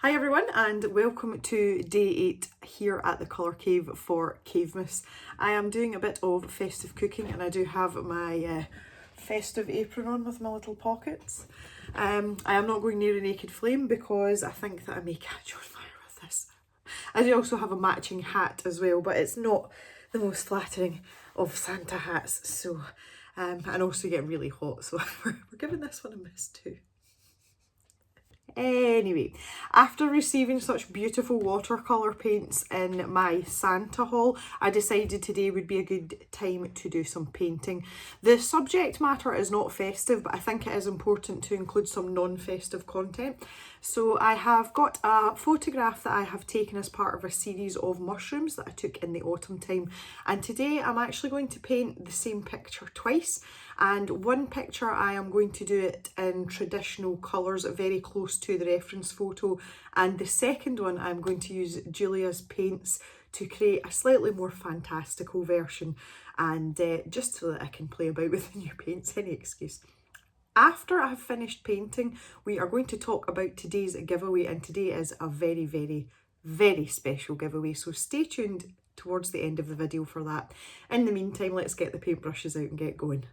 Hi everyone and welcome to day 8 here at the Colour Cave for Cavemas. I am doing a bit of festive cooking and I do have my festive apron on with my little pockets. I am not going near a naked flame because I think that I may catch on fire with this. I do also have a matching hat as well, but it's not the most flattering of Santa hats, so and also getting really hot, so we're giving this one a miss too. Anyway, after receiving such beautiful watercolour paints in my Santa haul, I decided today would be a good time to do some painting. The subject matter is not festive, but I think it is important to include some non-festive content. So I have got a photograph that I have taken as part of a series of mushrooms that I took in the autumn time. And today I'm actually going to paint the same picture twice. And one picture I am going to do it in traditional colours, very close to the reference photo. And the second one I'm going to use Julia's paints to create a slightly more fantastical version. And just so that I can play about with the new paints, any excuse. After I have finished painting, we are going to talk about today's giveaway, and today is a very, very, very special giveaway. So stay tuned towards the end of the video for that. In the meantime, let's get the paintbrushes out and get going.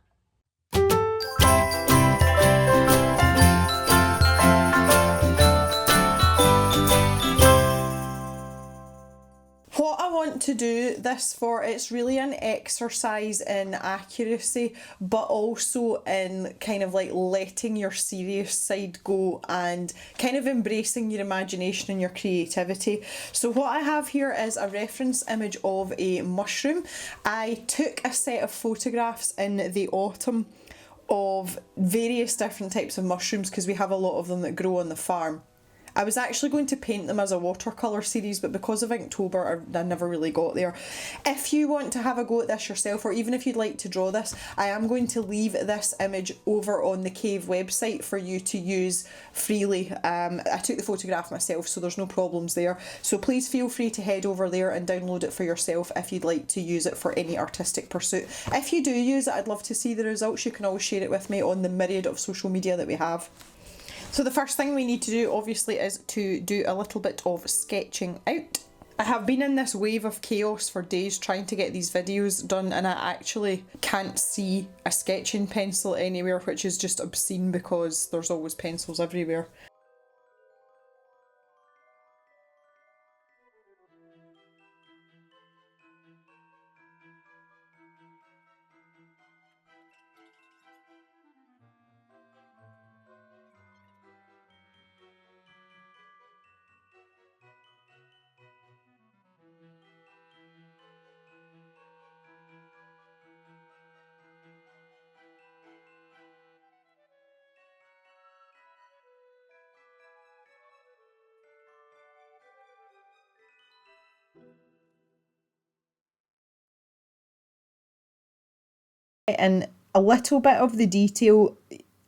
What I want to do this for, it's really an exercise in accuracy, but also in kind of like letting your serious side go and kind of embracing your imagination and your creativity. So what I have here is a reference image of a mushroom. I took a set of photographs in the autumn of various different types of mushrooms because we have a lot of them that grow on the farm. I was actually going to paint them as a watercolour series, but because of Inktober, I never really got there. If you want to have a go at this yourself, or even if you'd like to draw this, I am going to leave this image over on the Cave website for you to use freely. I took the photograph myself, so there's no problems there. So please feel free to head over there and download it for yourself if you'd like to use it for any artistic pursuit. If you do use it, I'd love to see the results. You can always share it with me on the myriad of social media that we have. So the first thing we need to do obviously is to do a little bit of sketching out. I have been in this wave of chaos for days trying to get these videos done, and I actually can't see a sketching pencil anywhere, which is just obscene because there's always pencils everywhere. And a little bit of the detail,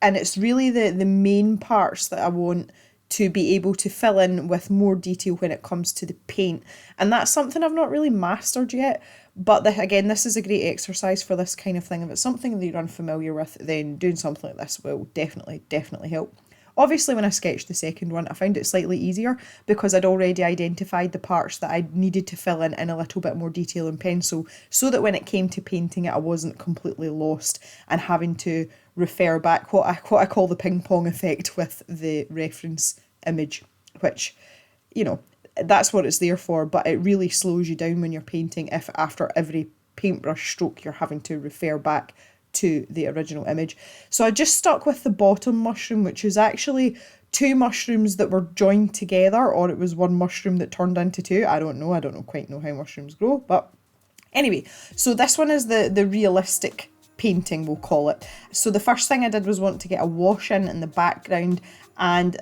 and it's really the main parts that I want to be able to fill in with more detail when it comes to the paint, and that's something I've not really mastered yet. But again, this is a great exercise for this kind of thing. If it's something that you're unfamiliar with, then doing something like this will definitely help. Obviously, when I sketched the second one, I found it slightly easier because I'd already identified the parts that I needed to fill in a little bit more detail in pencil, so that when it came to painting it, I wasn't completely lost and having to refer back, what I call the ping pong effect with the reference image, which, you know, that's what it's there for, but it really slows you down when you're painting if after every paintbrush stroke you're having to refer back to the original image. So I just stuck with the bottom mushroom, which is actually two mushrooms that were joined together, or it was one mushroom that turned into two. I don't quite know how mushrooms grow, but anyway, so this one is the realistic painting, we'll call it. So the first thing I did was want to get a wash in the background and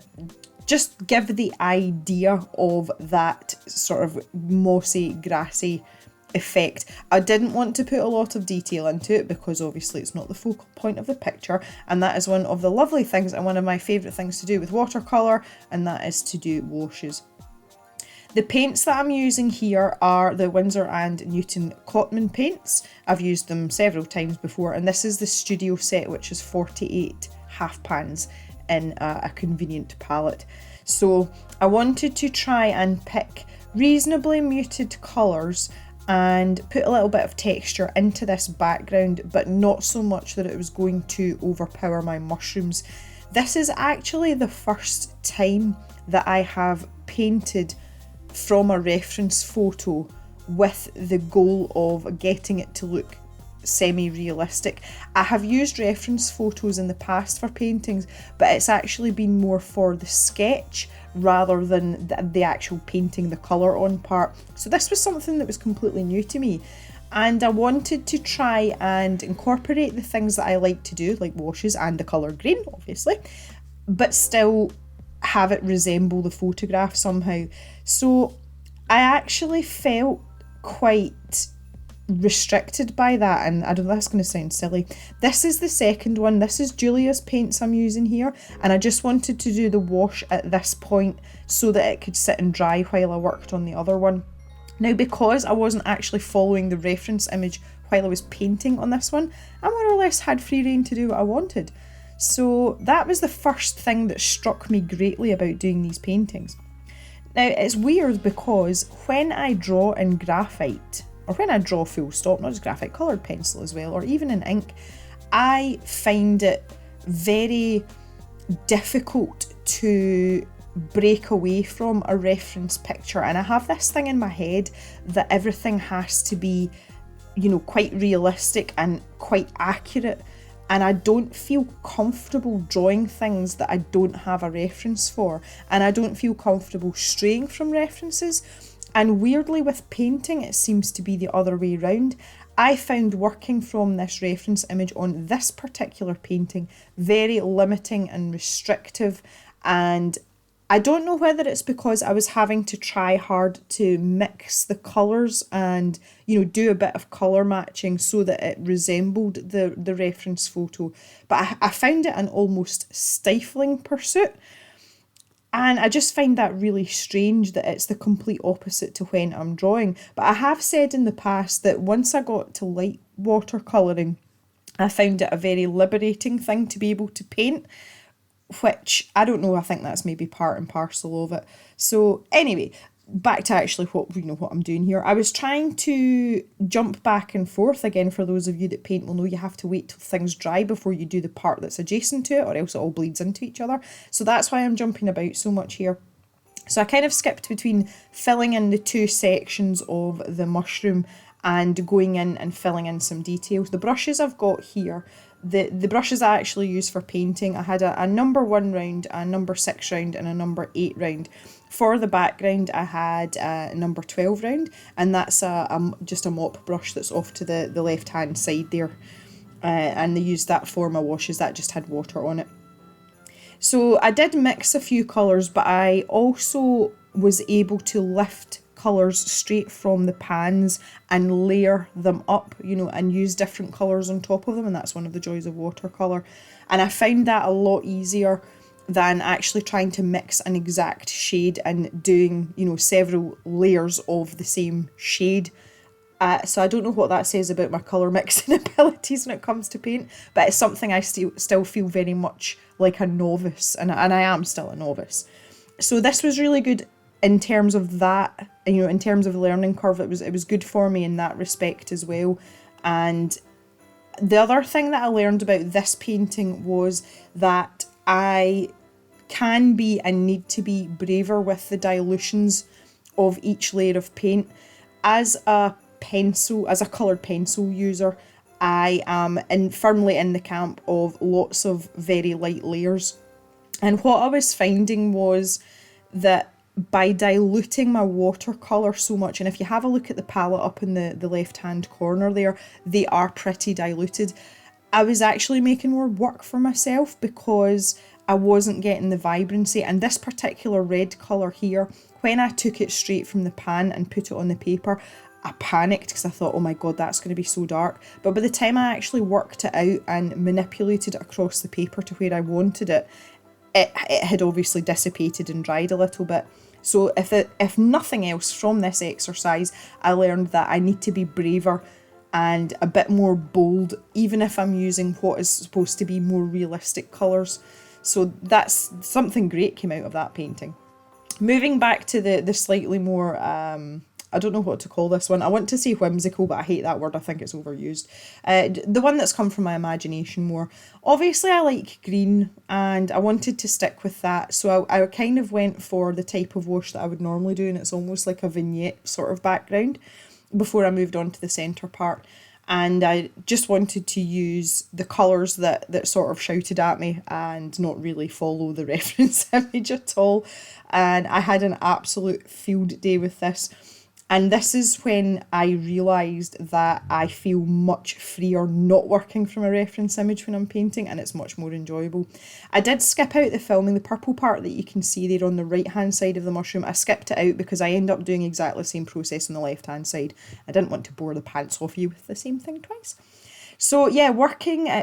just give the idea of that sort of mossy, grassy effect. I didn't want to put a lot of detail into it because obviously it's not the focal point of the picture, and that is one of the lovely things and one of my favourite things to do with watercolour, and that is to do washes. The paints that I'm using here are the Winsor & Newton Cotman paints. I've used them several times before, and this is the studio set, which is 48 half pans in a convenient palette. So I wanted to try and pick reasonably muted colours and put a little bit of texture into this background, but not so much that it was going to overpower my mushrooms. This is actually the first time that I have painted from a reference photo with the goal of getting it to look semi-realistic. I have used reference photos in the past for paintings, but it's actually been more for the sketch rather than the actual painting the colour on part. So this was something that was completely new to me, and I wanted to try and incorporate the things that I like to do, like washes and the colour green, obviously, but still have it resemble the photograph somehow. So I actually felt quite restricted by that, and I don't know, that's going to sound silly. This is the second one. This is Julia's paints I'm using here, and I just wanted to do the wash at this point so that it could sit and dry while I worked on the other one. Now, because I wasn't actually following the reference image while I was painting on this one, I more or less had free rein to do what I wanted. So that was the first thing that struck me greatly about doing these paintings. Now, it's weird because when I draw in graphite, or when I draw full stop, not just graphite, coloured pencil as well, or even in ink, I find it very difficult to break away from a reference picture. And I have this thing in my head that everything has to be, you know, quite realistic and quite accurate. And I don't feel comfortable drawing things that I don't have a reference for. And I don't feel comfortable straying from references. And weirdly with painting, it seems to be the other way around. I found working from this reference image on this particular painting very limiting and restrictive, and I don't know whether it's because I was having to try hard to mix the colours and, you know, do a bit of colour matching so that it resembled the reference photo, but I found it an almost stifling pursuit. And I just find that really strange that it's the complete opposite to when I'm drawing. But I have said in the past that once I got to light watercolouring, I found it a very liberating thing to be able to paint, which, I don't know, I think that's maybe part and parcel of it. So anyway, back to actually what I'm doing here. I was trying to jump back and forth. Again, for those of you that paint will know you have to wait till things dry before you do the part that's adjacent to it, or else it all bleeds into each other. So that's why I'm jumping about so much here. So I kind of skipped between filling in the two sections of the mushroom and going in and filling in some details. The brushes I've got here, the brushes I actually use for painting, I had a number 1 round, a number 6 round and a number 8 round. For the background I had a number 12 round, and that's just a mop brush that's off to the left hand side there, and they used that for my washes. That just had water on it. So I did mix a few colours, but I also was able to lift colours straight from the pans and layer them up, you know, and use different colours on top of them, and that's one of the joys of watercolour. And I found that a lot easier than actually trying to mix an exact shade and doing, you know, several layers of the same shade. So I don't know what that says about my colour mixing abilities when it comes to paint, but it's something I still feel very much like a novice, and I am still a novice. So this was really good in terms of that, you know, in terms of learning curve. It was good for me in that respect as well. And the other thing that I learned about this painting was that I can be and need to be braver with the dilutions of each layer of paint. As a coloured pencil user, I am firmly in the camp of lots of very light layers. And what I was finding was that by diluting my watercolour so much, and if you have a look at the palette up in the left hand corner there, they are pretty diluted. I was actually making more work for myself because I wasn't getting the vibrancy. And this particular red colour here, when I took it straight from the pan and put it on the paper, I panicked because I thought, oh my god, that's going to be so dark. But by the time I actually worked it out and manipulated it across the paper to where I wanted it, it had obviously dissipated and dried a little bit. So if nothing else from this exercise, I learned that I need to be braver and a bit more bold, even if I'm using what is supposed to be more realistic colours. So that's something great came out of that painting. Moving back to the slightly more, I don't know what to call this one. I want to say whimsical, but I hate that word. I think it's overused. The one that's come from my imagination more. Obviously, I like green, and I wanted to stick with that. So I kind of went for the type of wash that I would normally do, and it's almost like a vignette sort of background before I moved on to the centre part. And I just wanted to use the colours that sort of shouted at me and not really follow the reference image at all. And I had an absolute field day with this. And this is when I realised that I feel much freer not working from a reference image when I'm painting, and it's much more enjoyable. I did skip out the filming, the purple part that you can see there on the right hand side of the mushroom. I skipped it out because I end up doing exactly the same process on the left hand side. I didn't want to bore the pants off you with the same thing twice. So yeah,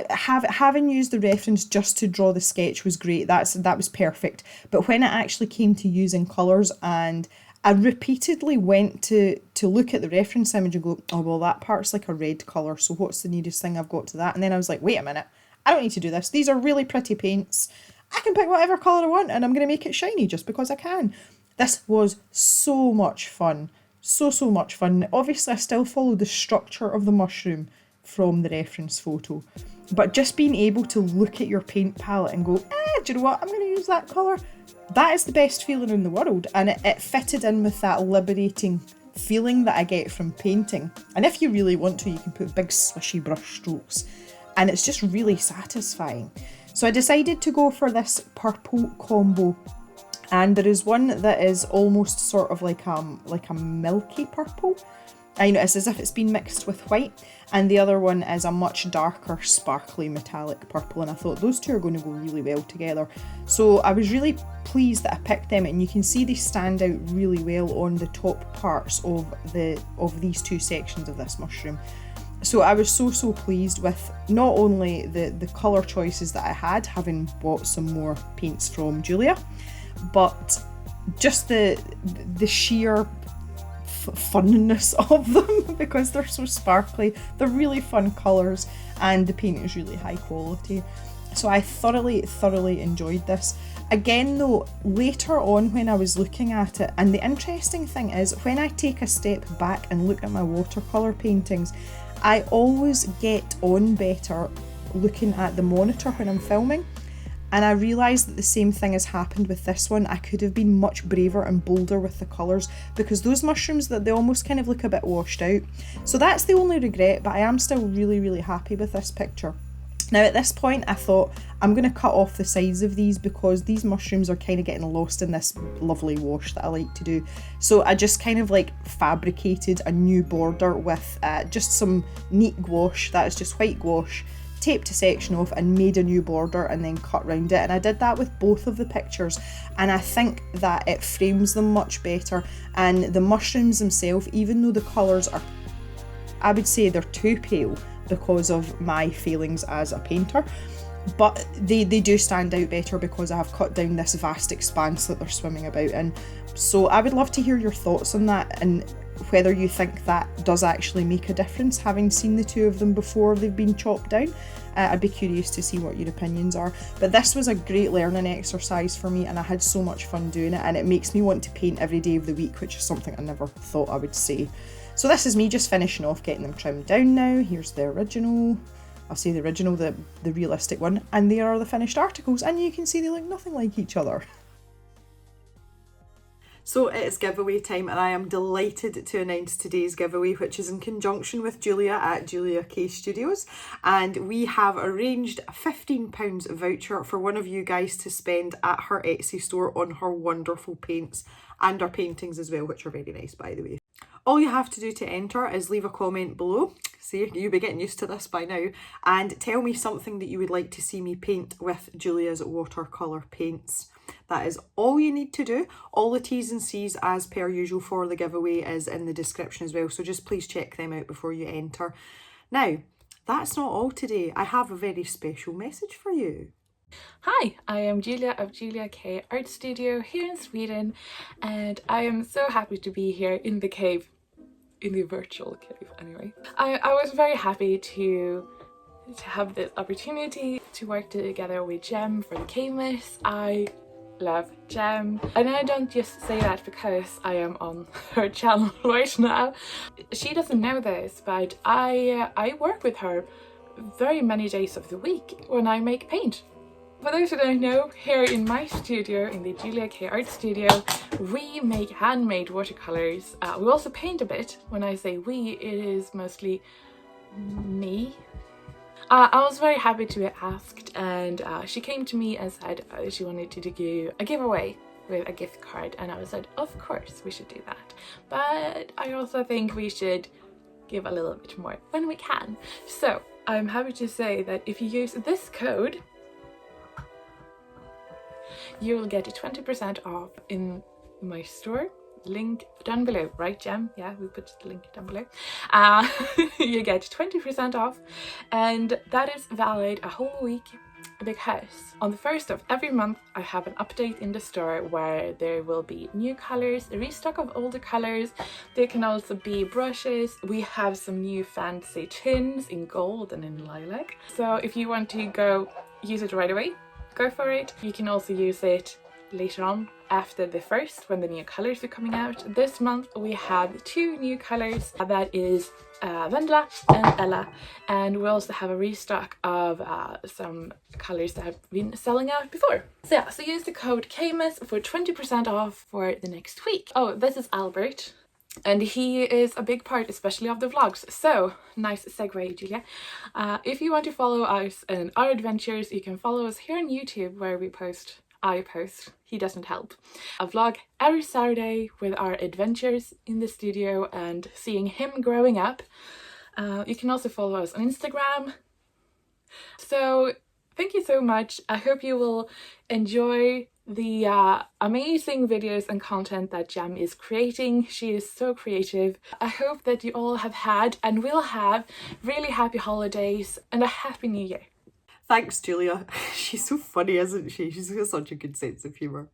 having used the reference just to draw the sketch was great. That was perfect. But when it actually came to using colours, and I repeatedly went to look at the reference image and go, oh, well, that part's like a red colour, so what's the nearest thing I've got to that? And then I was like, wait a minute, I don't need to do this. These are really pretty paints. I can pick whatever colour I want and I'm going to make it shiny just because I can. This was so much fun. So much fun. Obviously, I still followed the structure of the mushroom from the reference photo. But just being able to look at your paint palette and go, do you know what, I'm going to use that colour. That is the best feeling in the world, and it fitted in with that liberating feeling that I get from painting. And if you really want to, you can put big swishy brush strokes, and it's just really satisfying. So I decided to go for this purple combo, and there is one that is almost sort of like a milky purple. I know, it's as if it's been mixed with white, and the other one is a much darker, sparkly, metallic purple, and I thought those two are going to go really well together. So I was really pleased that I picked them, and you can see they stand out really well on the top parts of these two sections of this mushroom. So I was so pleased with not only the colour choices that I had, having bought some more paints from Julia, but just the sheer funness of them, because they're so sparkly. They're really fun colours, and the paint is really high quality. So I thoroughly enjoyed this. Again though, later on when I was looking at it, and the interesting thing is, when I take a step back and look at my watercolour paintings, I always get on better looking at the monitor when I'm filming. And I realised that the same thing has happened with this one. I could have been much braver and bolder with the colours, because those mushrooms, that they almost kind of look a bit washed out. So that's the only regret, but I am still really happy with this picture. Now at this point I thought, I'm going to cut off the sides of these because these mushrooms are kind of getting lost in this lovely wash that I like to do. So I just kind of like fabricated a new border with just some neat gouache, that is just white gouache, taped a section off and made a new border and then cut round it. And I did that with both of the pictures, and I think that it frames them much better. And the mushrooms themselves, even though the colours are, I would say they're too pale because of my failings as a painter, but they do stand out better because I have cut down this vast expanse that they're swimming about in. So I would love to hear your thoughts on that, and whether you think that does actually make a difference, having seen the two of them before they've been chopped down. I'd be curious to see what your opinions are. But this was a great learning exercise for me, and I had so much fun doing it, and it makes me want to paint every day of the week, which is something I never thought I would say. So this is me just finishing off getting them trimmed down now. Here's the original. I'll say the original, the realistic one, and there are the finished articles, and you can see they look nothing like each other. So it is giveaway time, and I am delighted to announce today's giveaway, which is in conjunction with Julia at Julia K Studios, and we have arranged a £15 voucher for one of you guys to spend at her Etsy store on her wonderful paints and her paintings as well, which are very nice, by the way. All you have to do to enter is leave a comment below. See, you'll be getting used to this by now, and tell me something that you would like to see me paint with Julia's watercolour paints. That is all you need to do. All the T's and C's, as per usual for the giveaway, is in the description as well, so just please check them out before you enter. Now, that's not all today. I have a very special message for you. Hi, I am Julia of Julia K Art Studio here in Sweden, and I am so happy to be here in the cave, in the virtual cave anyway. I was very happy to have this opportunity to work together with Jem for the Cavemas. I love Jem. And I don't just say that because I am on her channel right now. She doesn't know this, but I work with her very many days of the week when I make paint. For those who don't know, here in my studio, in the Julia K Art Studio, we make handmade watercolors. We also paint a bit. When I say we, it is mostly me. I was very happy to be asked, and she came to me and said she wanted to do a giveaway with a gift card, and I said, of course we should do that. But I also think we should give a little bit more when we can. So I'm happy to say that if you use this code, you will get 20% off in my store. Link down below, right, Jem? Yeah, we put the link down below. You get 20% off, and that is valid a whole week, because on the 1st of every month I have an update in the store where there will be new colors, a restock of older colors. There can also be brushes. We have some new fancy tins in gold and in lilac. So if you want to go use it right away, go for it. You can also use it later on after the 1st when the new colors are coming out. This month we have 2 new colors, that is Vendela and Ella, and we also have a restock of some colors that have been selling out before. So yeah, so use the code Cavemas for 20% off for the next week. Oh, this is Albert, and he is a big part especially of the vlogs, so nice segue, Julia. If you want to follow us and our adventures, you can follow us here on YouTube, where I post, he doesn't help, a vlog every Saturday with our adventures in the studio and seeing him growing up. You can also follow us on Instagram. So thank you so much. I hope you will enjoy the amazing videos and content that Jem is creating. She is so creative. I hope that you all have had and will have really happy holidays and a happy new year. Thanks, Julia. She's so funny, isn't she? She's got such a good sense of humour.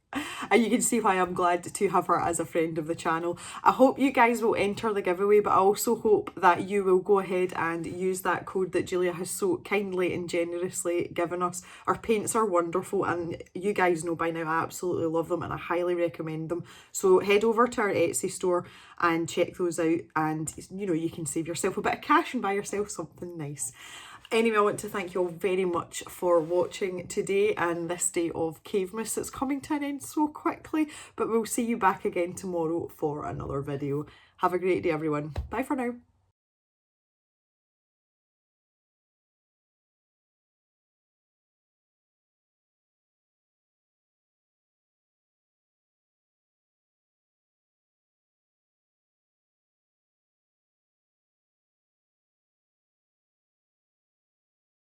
And you can see why I'm glad to have her as a friend of the channel. I hope you guys will enter the giveaway, but I also hope that you will go ahead and use that code that Julia has so kindly and generously given us. Our paints are wonderful, and you guys know by now I absolutely love them and I highly recommend them. So head over to our Etsy store and check those out, and you know, you can save yourself a bit of cash and buy yourself something nice. Anyway, I want to thank you all very much for watching today and this day of Cavemas. It's coming to an end so quickly, but we'll see you back again tomorrow for another video. Have a great day, everyone. Bye for now.